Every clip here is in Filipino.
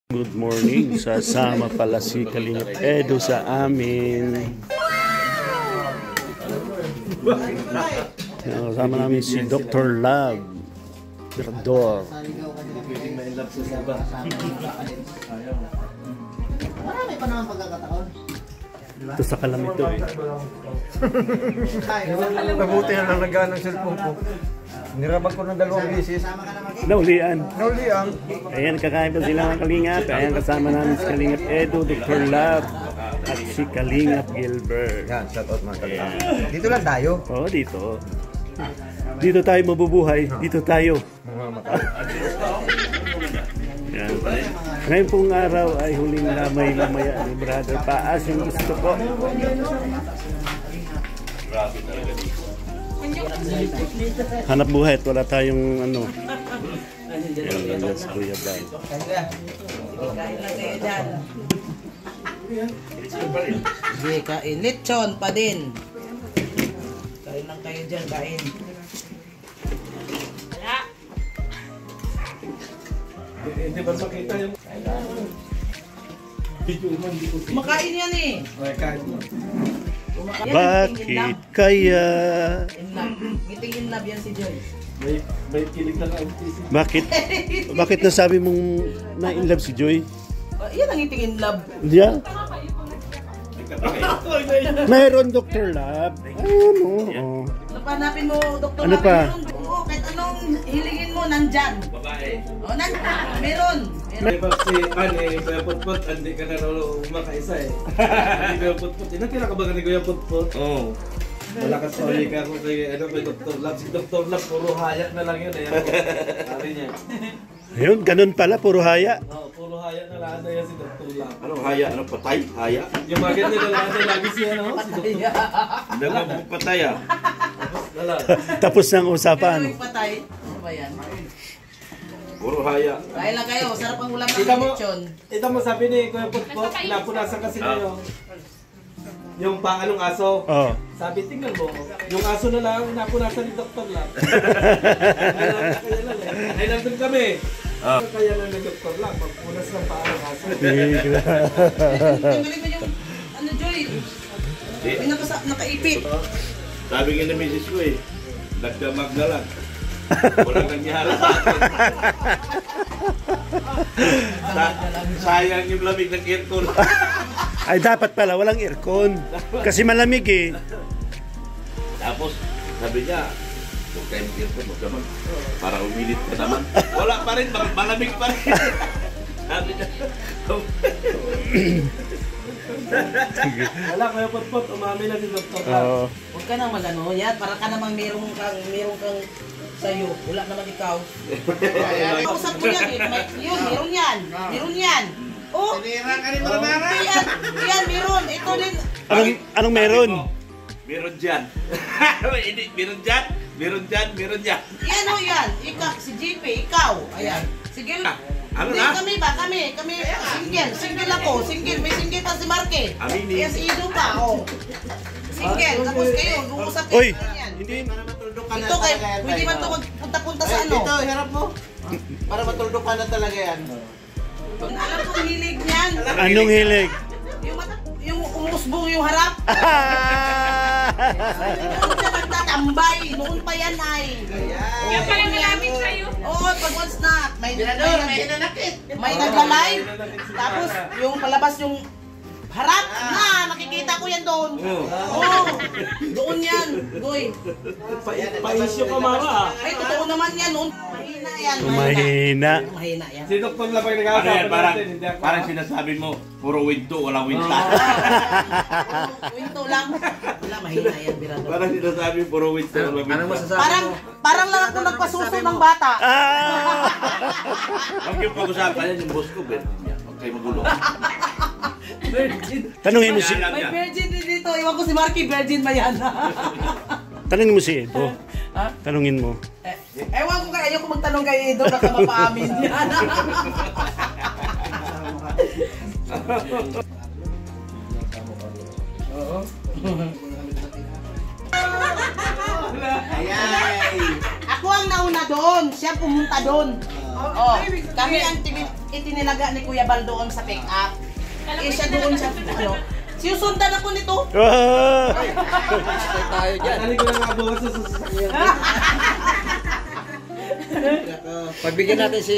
Good morning. Sasama pala si Kalingap Edo sa amin. Kasama namin si Dr. Love Mirador. Marami pa naman pagkakataon. Ito sa Kalamito eh. Mabuti na lang nagaan ng cellphone ko. Nirabag ko ng 2 beses. Naulian. Naulian. Ayan, kakain pa sila ng Kalingap. Ayan, kasama namin si Kalingap Edo, Dr. Love, at si Kalingap Gilbert. Yan, shout out mga Kalingap. Dito lang tayo. Oo, dito. Dito tayo mabubuhay. Dito tayo. Yan. Ngayon pong araw ay huling lamay-lamaya ni Brother Paas. Yung gusto ko. Hanap buhay at wala tayong ano. Yan, that's Kuya Bay. Sige, kain. Lechon pa din. Kain lang kayo dyan, kain. Hindi ba makita yung... Makain yan eh. Kain mo. Bakit kaya? Meeting in love yan si Joy. May kilig na ka-autism. Bakit? Bakit nasabi mong na-inlove si Joy? Yan ang meeting in love. Diyan? Mayroon Dr. Love. Ayun o. Hanapin mo, Dr. Ano pa? Oo, kahit anong hilingin mo, nandyan. Babae. O, nandyan. Meron. May pa si Anne, Kuya Putput, hindi ka na makaisa eh. Hindi Kuya Putput. Inakira ka ba ni Kuya Putput? Oo. Malakas pa ulit ka kung kay Dr. Love. Si Dr. Love, puro hayat na lang yun eh. Sabi niya. Ayun, ganun pala, puro haya. Oo, puro hayat na lang yan si Dr. Love. Anong haya? Anong patay? Haya? Yung bakit nila lang lagi siya, no? Si Dr. Hindi mo patay ah. Tapos ng usapan. Pero yung patay. Ano ba yan? Puro haya. Kain lang kayo. Sarap ang ulam ng Ito mo, lechon. ito mo sabi ni Kuya Putput, napunasan kasi na yung pangalong aso. Oh. Sabi, tingnan mo, yung aso na lang, napunasan ni Dr. Love. Ay, nandun kami. Kaya lang ni Dr. Love, magpunas ng pangalong aso. Tanggalin mo yung, ano Joy? May nakaipit. Sabi nga na misis ko eh, nagdamag na lang. Walang nangyari sa akin. Sayang yung lamig ng aircon. Ay, dapat pala, walang aircon. Kasi malamig eh. Tapos, sabi niya, huwag tayong aircon, huwag naman. Para umilit ka naman. Wala pa rin, malamig pa rin. Sabi niya, Wala, Kuya Putput, umami na si Dr. Love. Huwag ka nang magano yan. Para ka namang merong kang sa'yo. Wala naman ikaw. Kausap mo yan eh. Yun, meron yan. Meron yan. Oh! Yan, meron. Ito din. Anong meron? meron dyan. Meron dyan, meron dyan, meron dyan. Yan o yan. Ikaw, si JP, ikaw. Ayan. Sige. Ano Hindi, na? kami ba? Kami single. Single ako. Single. May single pa si Marque. Aminin. Yes, Ido pa. Oh. Single. Tapos kayo, uusap Uy! kayo. Yan. Hindi. Ito kayo, pwede man ito magpunta-punta sa ano. Ito, harap mo. Para matuldok ka na talaga yan. Alam ko hilig niyan. Anong hilig? Yung umusbong yung harap. Noon siya nagtatambay. Noon pa yan ay. Yan pala malamig sa'yo. Oo, pag once na may nanakit. may naglalay. Tapos yung palabas yung harap na, nakikita ko yan doon. Oo, doon yan. Goy. Pa-issue ka mama. Ay, totoo naman yan. Noon, mahina yan. Mahina. Mahina yan. Si Dr. Love ang Ano yan, nag-aasapan parang sinasabi mo, puro winto, walang winta. Winto lang. Wala, mahina yan, birado. Parang sinasabi, puro winto, walang winta. Anong masasabi mo? Parang lang ako nagpasuso ng bata. Huwag yung pag-usapan yan, yung boss ko, Ben. Huwag kayo magulo. Tanungin mo si May virgin din dito. Iwan ko si Marky, virgin ba yan? Tanungin mo si Edo. Ha? Tanungin mo. Ewan ko kaya, ayoko magtanong kay Edo, baka mapaamin yan. Ako ang nauna doon, siya pumunta doon. Oh, kami ang itinilaga ni Kuya Bal doon sa pick-up. Eh siya doon siya, ano, sinusundan ako nito. Ah! Tayo dyan. Ano ko lang mabukas sa sasakyan. Pagbigyan natin si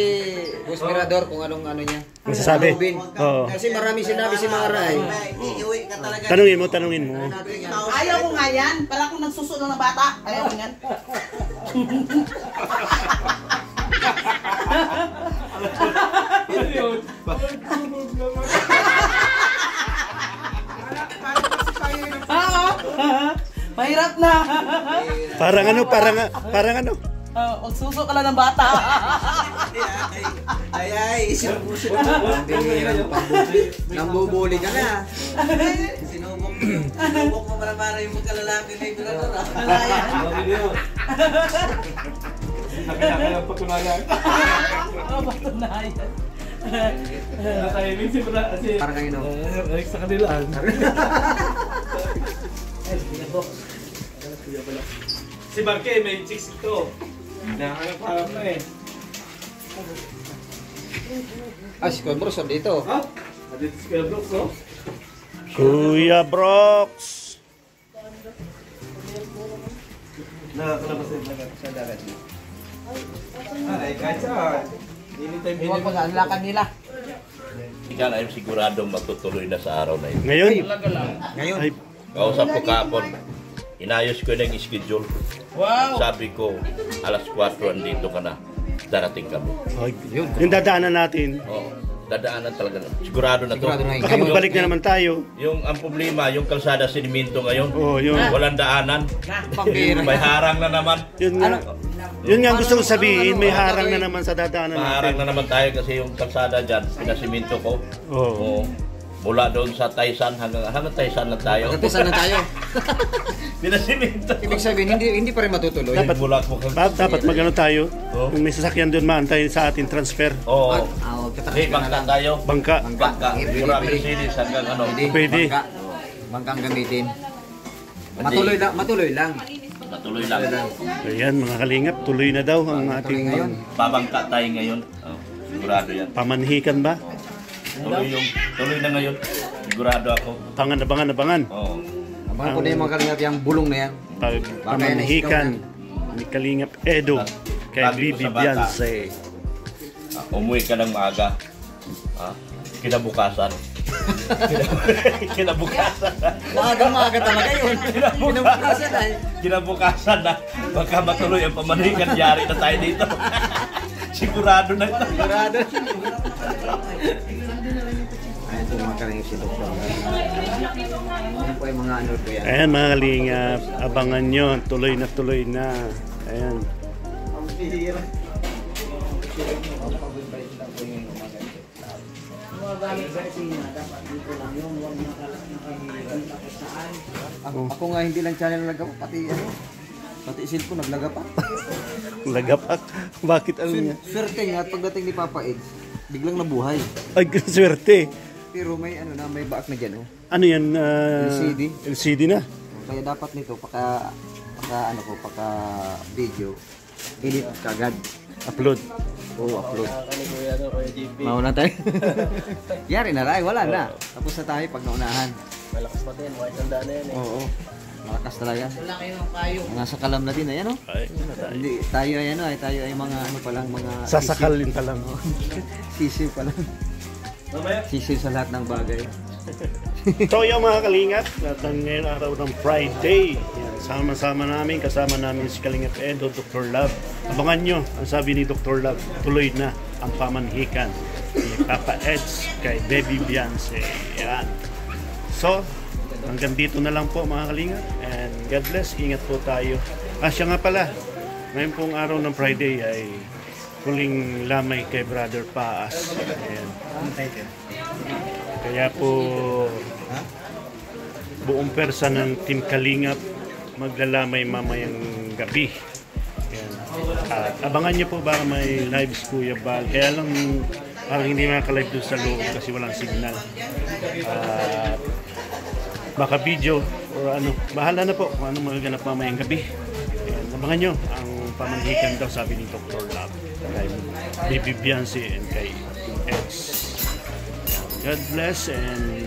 Boss Mirador kung anong ano niya. Masasabi? Robin. Oo. Kasi marami sinabi si Mara eh. Iuwi ka talaga. Tanungin mo. Ayaw ko nga yan. Para akong nagsusunod na bata. Ayaw ko yan. Oo. Mahirap na. Parang ano? Magsuso ka lang ng bata. Ay, isinubusin Nambubuli ka na. Sinubok mo para yung magkalalaki na yung Mirador. Nakakaya patunayan. Patunayan. Nakahimik si Parang kayo no. Alex sa kanila. Si Marque may chicks ito. Nakakarap na eh. Ah, si Kuya Bros dito. Ha? Nandito si Kuya Brooks, no? Kuya Brooks. Nakakalabas sa dagat. Ay, kahit saan. Anytime, Iwan ko saan lakad nila. Ikaw ay sigurado matutuloy na sa araw na yun. Ngayon? Ngayon. Ay, Kausap ko kahapon, inayos ko na yung schedule. Wow. Sabi ko, alas 4 andito ka na. Darating kami. ay, yung dadaanan natin. Oo, dadaanan talaga. Sigurado na to. Sigurado na yun. Baka magbalik na naman tayo. Ang problema, yung kalsada siniminto ngayon. Oo, yun. Walang daanan. Pambira. May harang na naman. Yun nga. Yun nga ang gusto kong sabihin, may harang na naman sa dadaanan Maharang natin. na naman tayo kasi yung kalsada dyan, pinasiminto ko. Oo. Oo. Mula doon sa Taysan hanggang Taysan lang tayo. Pagkatisan na tayo. Pinasiminto. Ibig sabihin, hindi pa rin matutuloy. Dapat Mula ko dapat magano tayo. Oo. Kung may sasakyan doon, maantay sa ating transfer. Oo. Huwag Hindi, tatakot ka na bangka lang. tayo. Bangka. Bangka. Mura Mercedes hanggang ano. Pwede. Bangkang gamitin. Hindi. Matuloy lang. Matuloy lang. Ayan mga kalingap, tuloy na daw ang Tuloy ating ngayon. Babangka tayo ngayon. Oh, sigurado yan. pamanhikan ba? Tuloy na ngayon. Sigurado ako. Abangan. Oo. Abangan ko na yung mga kalingap yung bulong na yan. Pamanhikan ni Kalingap Edo kay Sabi ko Bibi sa bata, Beyonce. Umuwi ka ng maaga. Kinabukasan. Kinabukasan na. Maaga talaga yun. Kinabukasan ay. Kinabukasan na. Baka matuloy ang pamanhikan. Yari na tayo dito. Sigurado na ito. Sigurado. Ayan po mga kalingap si Doktor. Ayan po yung mga ano ko yan. Ayan mga kalingap, abangan nyo, tuloy na. Ayan. Ako nga hindi lang channel naglaga pa, pati cellphone naglaga pa. Lagapak. Bakit ano niya? Swerte nga at pagdating ni Papa Eds, biglang nabuhay. Ay, swerte. Pero may may baak na diyan oh. Ano yan? LCD. LCD na. Kaya dapat nito paka video edit kagad. Upload. Upload. Mauna tayo. Yari na rin, wala na. Tapos na tayo pag naunahan. Malakas pa din, white ang dana yan eh. Oo. Malakas talaga. Wala kayo ng payo. Mga sakalam natin, ayan oh. Ay, Hindi, tayo ay mga ano pa lang, mga sasakalin pa lang. sisiw pa lang. Mamaya. Sisiw sa lahat ng bagay. So yung mga kalingap, at ang ngayon araw ng Friday, yan, sama-sama namin, kasama namin si Kalingap Edo, Dr. Love. Abangan nyo, ang sabi ni Dr. Love, tuloy na ang pamanhikan ni Papa Eds kay Baby Beyonce. Yan. So, hanggang dito na lang po mga kalingap, and God bless, ingat po tayo. Siya nga pala, ngayon pong araw ng Friday ay huling lamay kay Brother Paas. Ayan. Kaya po buong persa ng Team Kalingap maglalamay mamayang gabi. Ayan. At abangan niyo po baka may lives Kuya Bal. Kaya lang parang hindi makaka-live doon sa loob kasi walang signal. At baka video or ano, bahala na po kung ano magaganap mamayang gabi. Ayan. Abangan niyo ang pamanhikan daw sabi ni Dr. Love kay Baby Beyonce and kay X. God bless and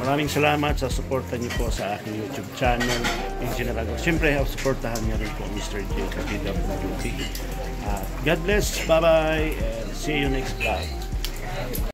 maraming salamat sa suporta niyo po sa aking YouTube channel in general. Siyempre, suportahan niyo rin po Mr. J. Kapida po. God bless, bye-bye, and see you next vlog.